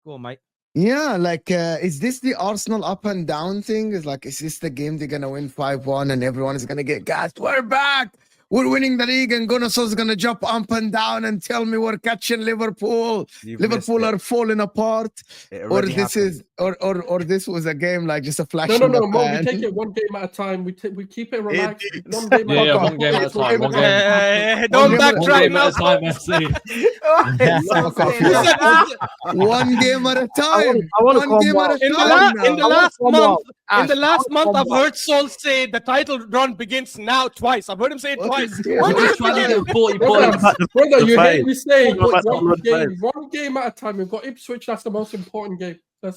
Go on, mate. Yeah, like, is this the Arsenal up and down thing? Is this the game they're gonna win 5-1 and everyone is gonna get gassed? We're back. We're winning the league, and Gunnarson's gonna jump up and down and tell me we're catching Liverpool. Liverpool are falling apart. Or this was a game like just a flash. No, Mo, we take it one game at a time. We keep it relaxed. One game at a time. One game at a time. Don't backtrack now. One game at a time. In the last month, I've heard Sol say the title run begins now twice. I've heard him say it twice. Brother, you hate me saying one game at a time. We've got Ipswich. That's the most important game. No,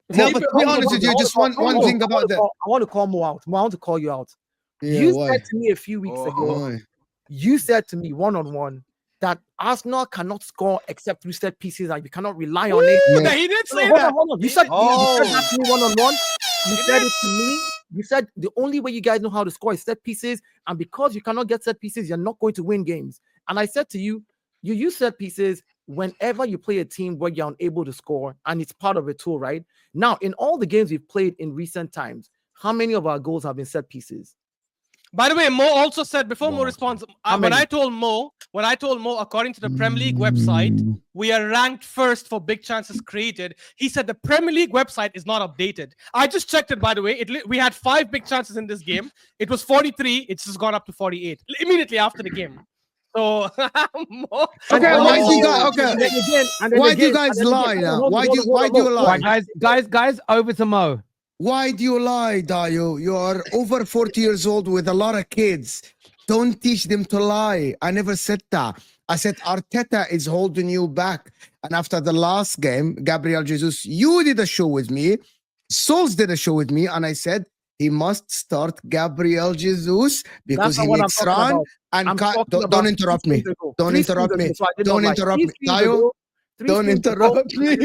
but to be honest with you, just one thing about that. I want to call Mo out. Mo, I want to call you out. Yeah, you why? said to me a few weeks ago, you said to me one-on-one that Arsenal cannot score except through set pieces, and you cannot rely on it. Yeah. He didn't say that. Hold on. You said that to me one-on-one. You said it to me. You said the only way you guys know how to score is set pieces, and because you cannot get set pieces, you're not going to win games. And I said to you, you use set pieces whenever you play a team where you're unable to score, and it's part of a tool, right? Now, in all the games we've played in recent times, how many of our goals have been set pieces? By the way, Mo also said before Mo responds, when I told Mo, according to the Premier League website, we are ranked first for big chances created. He said the Premier League website is not updated. I just checked it, by the way. We had 5 big chances in this game. It was 43. It's just gone up to 48 immediately after the game. So, why do you guys lie now? Why do you lie? Guys, over to Mo. Why do you lie, Dayo? You are over 40 years old with a lot of kids. Don't teach them to lie. I never said that. I said Arteta is holding you back. And after the last game, Gabriel Jesus, you did a show with me. Souls did a show with me. And I said he must start Gabriel Jesus because he makes run. And don't interrupt me. Don't interrupt me. Don't interrupt me. Dayo. Don't interrupt me.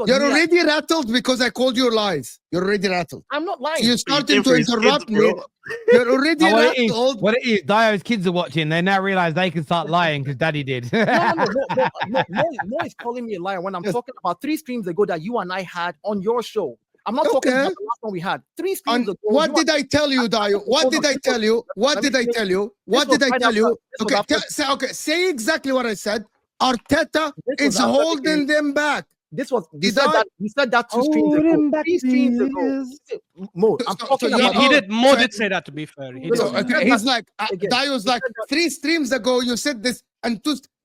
You're already rattled because I called you lies. You're already rattled. I'm not lying. You're starting to interrupt me. You're already rattled. What it is, Dio's kids are watching. They now realize they can start lying because Daddy did. No, he's calling me a liar when I'm talking about 3 streams ago that you and I had on your show. I'm not talking about the last one we had. 3 streams ago. What did I tell you, Dio? What did I tell you? What did I tell you? What did I tell you? Okay, say exactly what I said. Arteta is holding them back. You said that 2 streams ago. 3 streams ago. Mo, I'm talking about. Mo did say that, to be fair. He's like, Dio's like, 3 streams ago you said this, and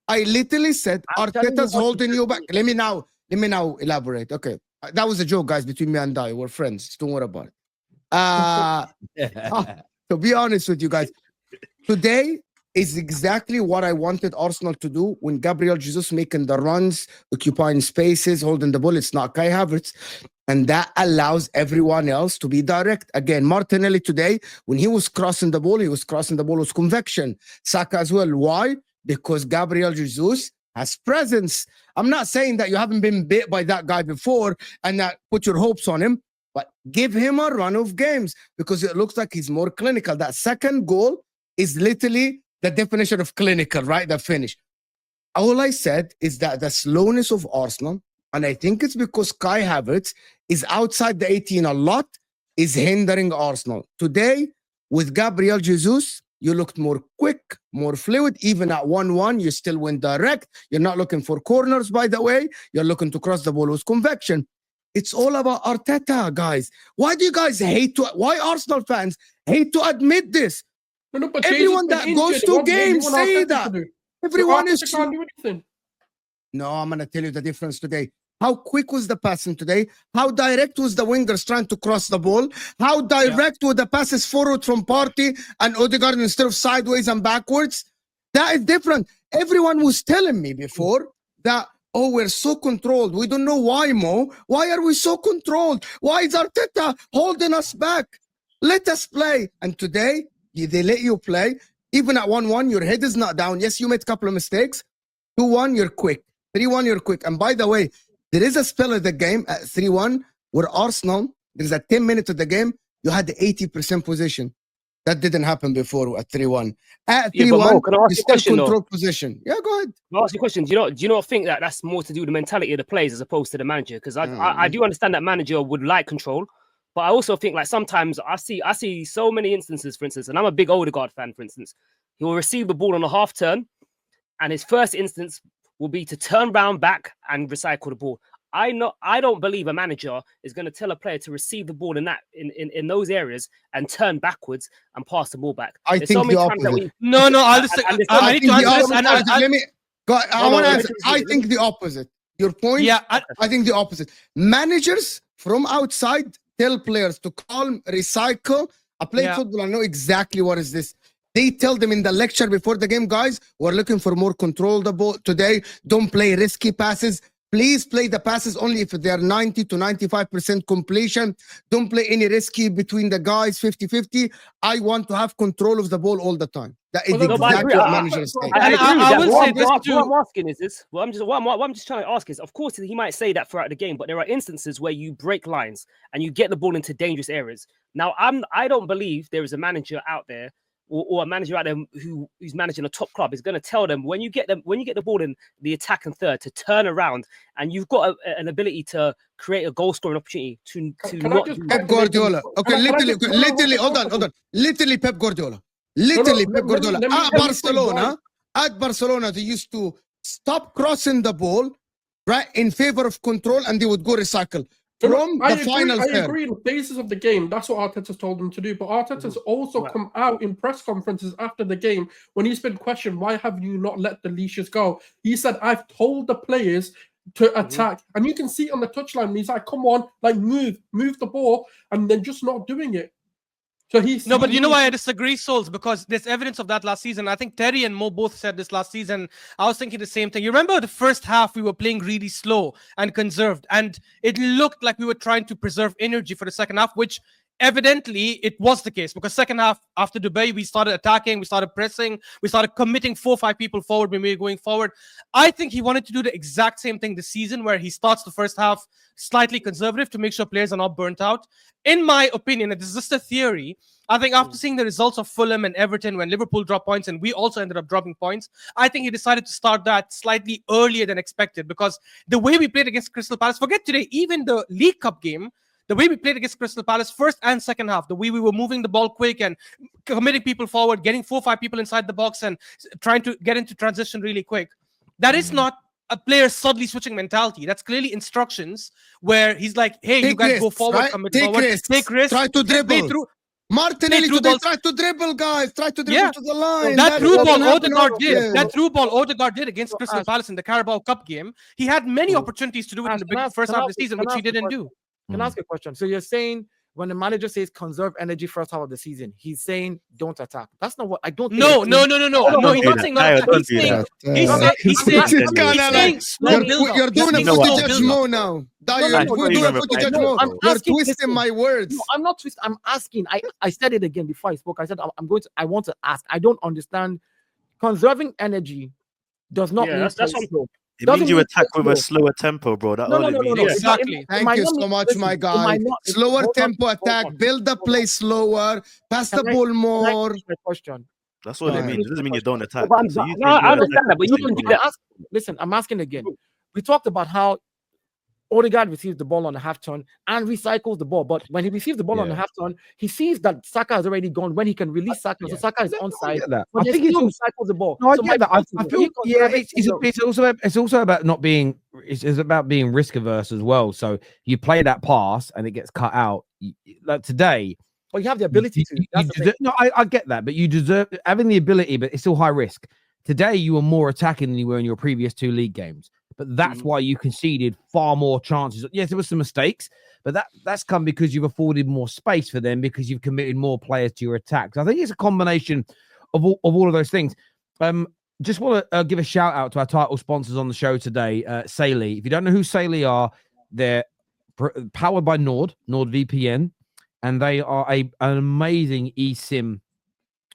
I literally said Arteta's holding you back. Let me now elaborate. Okay, that was a joke, guys, between me and Dio. We're friends. Don't worry about it. To be honest with you guys, today is exactly what I wanted Arsenal to do when Gabriel Jesus making the runs, occupying spaces, holding the ball. It's not Kai Havertz. And that allows everyone else to be direct. Again, Martinelli today, when he was crossing the ball with conviction. Saka as well. Why? Because Gabriel Jesus has presence. I'm not saying that you haven't been bit by that guy before and that put your hopes on him, but give him a run of games because it looks like he's more clinical. That second goal is literally the definition of clinical, right? The finish. All I said is that the slowness of Arsenal, and I think it's because Kai Havertz is outside the 18 a lot, is hindering Arsenal. Today, with Gabriel Jesus, you looked more quick, more fluid. Even at 1-1, you still went direct. You're not looking for corners, by the way. You're looking to cross the ball with conviction. It's all about Arteta, guys. Why do you guys why Arsenal fans hate to admit this? But everyone that goes to games say that. Everyone is. No, I'm going to tell you the difference today. How quick was the passing today? How direct was the wingers trying to cross the ball? How direct were the passes forward from Partey and Odegaard instead of sideways and backwards? That is different. Everyone was telling me before that, oh, we're so controlled. We don't know why, Mo. Why are we so controlled? Why is Arteta holding us back? Let us play. And today, they let you play. Even at 1-1, your head is not down. Yes, you made a couple of mistakes. 2-1, you're quick. 3-1, you're quick. And by the way, there is a spell of the game at 3-1 where Arsenal, there's a 10 minutes of the game, you had the 80% position. That didn't happen before at 3-1. At Yeah, 3-1, but Mo, can I ask you you a still question, control position. Yeah, go ahead. I'll ask you a question. Do you not think that that's more to do with the mentality of the players as opposed to the manager? Because I do understand that manager would like control, but I also think like sometimes I see so many instances, for instance, and I'm a big Odegaard fan, for instance. He will receive the ball on a half turn, and his first instance will be to turn round back and recycle the ball. I don't believe a manager is going to tell a player to receive the ball in those areas and turn backwards and pass the ball back. I think the opposite. I'll just I need to answer this. Let me go. I want to answer. I think the opposite. Your point? Yeah, I think the opposite. Managers from outside tell players to calm, recycle. I play football. I know exactly what is this. They tell them in the lecture before the game, guys, we're looking for more control the ball today. Don't play risky passes. Please play the passes only if they are 90 to 95% completion. Don't play any risky between the guys, 50-50. I want to have control of the ball all the time. That is exactly what managers say. I will say this too. What I'm asking is this. What I'm just trying to ask is, of course, he might say that throughout the game, but there are instances where you break lines and you get the ball into dangerous areas. Now, I don't believe there is a manager out there or a manager out there who's managing a top club is going to tell them when you get the ball in the attack and third to turn around, and you've got an ability to create a goal scoring opportunity to not do Pep Guardiola. Okay, literally, hold on. Literally Pep Guardiola. Pep Guardiola. At Barcelona, they used to stop crossing the ball, right, in favor of control, and they would go recycle. I agree in the phases of the game. That's what Arteta's told them to do. But Arteta's also come out in press conferences after the game when he's been questioned, why have you not let the leashes go? He said, I've told the players to attack. And you can see on the touchline, he's like, come on, like move the ball, and then just not doing it. So but you know why I disagree, Souls? Because there's evidence of that last season. I think Terry and Mo both said this last season. I was thinking the same thing. You remember the first half, we were playing really slow and conserved, and it looked like we were trying to preserve energy for the second half, which evidently it was the case, because second half after Dubai, we started attacking, we started pressing, we started committing 4 or 5 people forward when we were going forward. I think he wanted to do the exact same thing this season, where he starts the first half slightly conservative to make sure players are not burnt out. In my opinion, and this is just a theory, I think after seeing the results of Fulham and Everton when Liverpool dropped points and we also ended up dropping points, I think he decided to start that slightly earlier than expected, because the way we played against Crystal Palace, forget today, even the League Cup game, the way we played against Crystal Palace first and second half, the way we were moving the ball quick and committing people forward, getting 4 or 5 people inside the box and trying to get into transition really quick, that is not a player suddenly switching mentality. That's clearly instructions where he's like, hey, you guys go forward, right? commit take forward, risks, take risks, try to dribble. Martinelli today tried to dribble, guys. Try to dribble to the line. That through ball Odegaard did. That through ball Odegaard did against Crystal Palace in the Carabao Cup game. He had many opportunities to do it in the first half of the season, which he didn't do. Can I ask a question? So you're saying when the manager says conserve energy first half of the season, he's saying don't attack. That's not what I don't think. No. No, he's not saying not attack. He's saying slow build up. You're doing a footy judge Mo now. We're doing a footy judge Mo. You're twisting my words. No, I'm not twisting. I'm asking. I said it again before I spoke. I said I want to ask. I don't understand. Conserving energy does not mean that's slow. It means you attack with a slower tempo, bro. No. Exactly. Thank you so much, my guy. Slower tempo attack, build the play slower, pass the ball more. Question. That's all it means. It doesn't mean you don't attack. I understand that, but you can do that. Listen, I'm asking again. We talked about how Odegaard receives the ball on the half turn and recycles the ball. But when he receives the ball on the half turn, he sees that Saka has already gone when he can release Saka. So Saka is onside. I think he recycles the ball. No, I get that. I feel it's also about not being. It's about being risk averse as well. So you play that pass and it gets cut out. Like today. Well, you have the ability to. I get that, but you deserve having the ability, but it's still high risk. Today, you were more attacking than you were in your previous 2 league games. But that's why you conceded far more chances. Yes, there were some mistakes, but that's come because you've afforded more space for them because you've committed more players to your attacks. I think it's a combination of all of those things. Just want to give a shout out to our title sponsors on the show today, Saily. If you don't know who Saily are, they're powered by NordVPN, and they are an amazing eSIM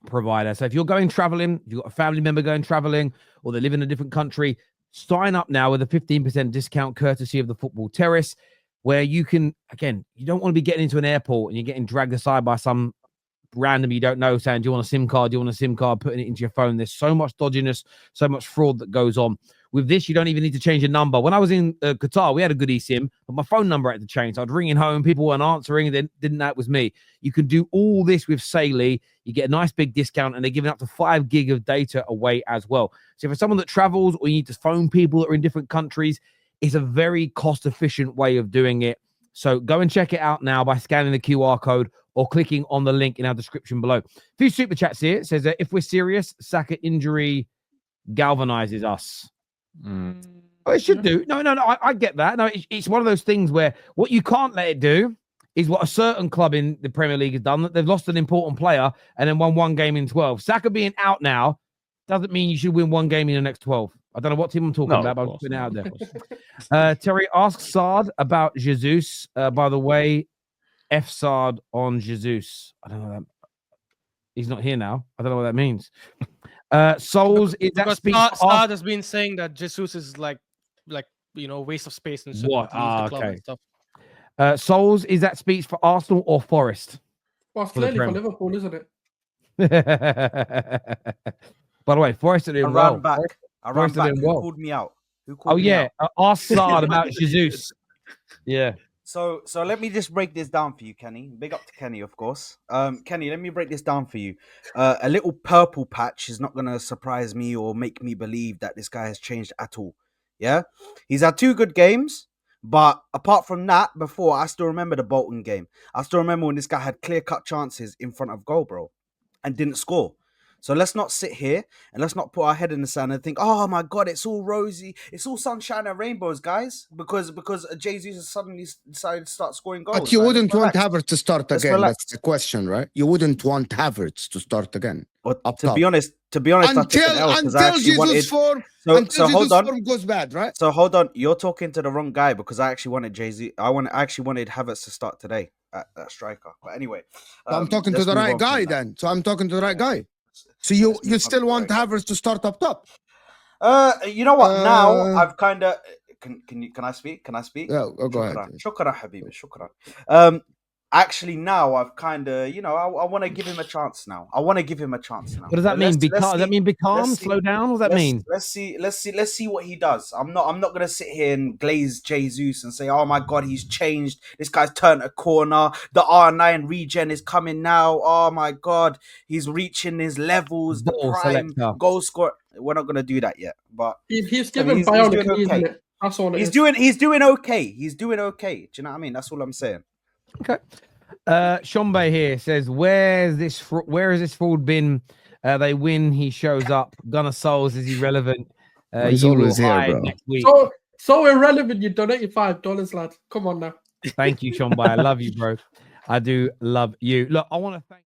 provider. So if you're going traveling, if you've got a family member going traveling, or they live in a different country, sign up now with a 15% discount courtesy of the Football Terrace, where you can, again, you don't want to be getting into an airport and you're getting dragged aside by some random you don't know saying, do you want a SIM card? Do you want a SIM card? Putting it into your phone. There's so much dodginess, so much fraud that goes on. With this, you don't even need to change your number. When I was in Qatar, we had a good eSIM, but my phone number had to change. So I'd ring in home, people weren't answering, and they didn't know it was me. You can do all this with Saily. You get a nice big discount, and they're giving up to 5 gig of data away as well. So for someone that travels or you need to phone people that are in different countries, it's a very cost-efficient way of doing it. So go and check it out now by scanning the QR code or clicking on the link in our description below. A few super chats here. It says that if we're serious, Saka injury galvanizes us. Oh, it should do. No. I get that. No, it's one of those things where what you can't let it do is what a certain club in the Premier League has done, that they've lost an important player and then won 1 game in 12. Saka being out now doesn't mean you should win 1 game in the next 12. I don't know what team I'm talking about, but I'm putting it out there. Terry asks Sard about Jesus. By the way, F Sard on Jesus. I don't know that. He's not here now. I don't know what that means. Souls is that speech. Sard has been saying that Jesus is like waste of space and what? Okay. And stuff. Souls, is that speech for Arsenal or Forest? Well, it's clearly for Liverpool, isn't it? By the way, Forest are doing well. I ran back. Who called me out? Ask Sard about Jesus. Yeah. So let me just break this down for you, Kenny. Big up to Kenny, of course. Kenny, let me break this down for you. A little purple patch is not going to surprise me or make me believe that this guy has changed at all. Yeah? He's had 2 good games, but apart from that, before, I still remember the Bolton game. I still remember when this guy had clear-cut chances in front of goal, bro, and didn't score. So let's not sit here and let's not put our head in the sand and think, oh my God, it's all rosy. It's all sunshine and rainbows, guys. Because Jesus has suddenly decided to start scoring goals. But you wouldn't want Havertz to start again. That's the question, right? You wouldn't want Havertz to start again. To be honest, until Jesus' form goes bad, right? So hold on, you're talking to the wrong guy because I actually wanted Jay-Z. I actually wanted Havertz to start today at striker. But anyway, I'm talking to the right guy then. So I'm talking to the right guy. So you still want Havertz to start up top? You know what? Now I've kind of can I speak? Can I speak? Yeah, go ahead. Shukran, Habibi. Shukran. Actually, now I've kind of, I want to give him a chance now. What does that mean? Does that mean be calm, slow down? What does that mean? Let's see what he does. I'm not gonna sit here and glaze Jesus and say, oh my God, he's changed. This guy's turned a corner. The R9 regen is coming now. Oh my God, he's reaching his levels. The prime goal scorer. We're not gonna do that yet. But he's given bionic knees, isn't it? That's all it is. He's doing okay. He's doing okay. Do you know what I mean? That's all I'm saying. Okay. Shombe here says, where has this fraud been? They win, he shows up. Gunnar Souls is irrelevant. He's always here, bro. Next week. So irrelevant, you donated $5, lad. Come on now. Thank you, Shombe. I love you, bro. I do love you. Look, I want to thank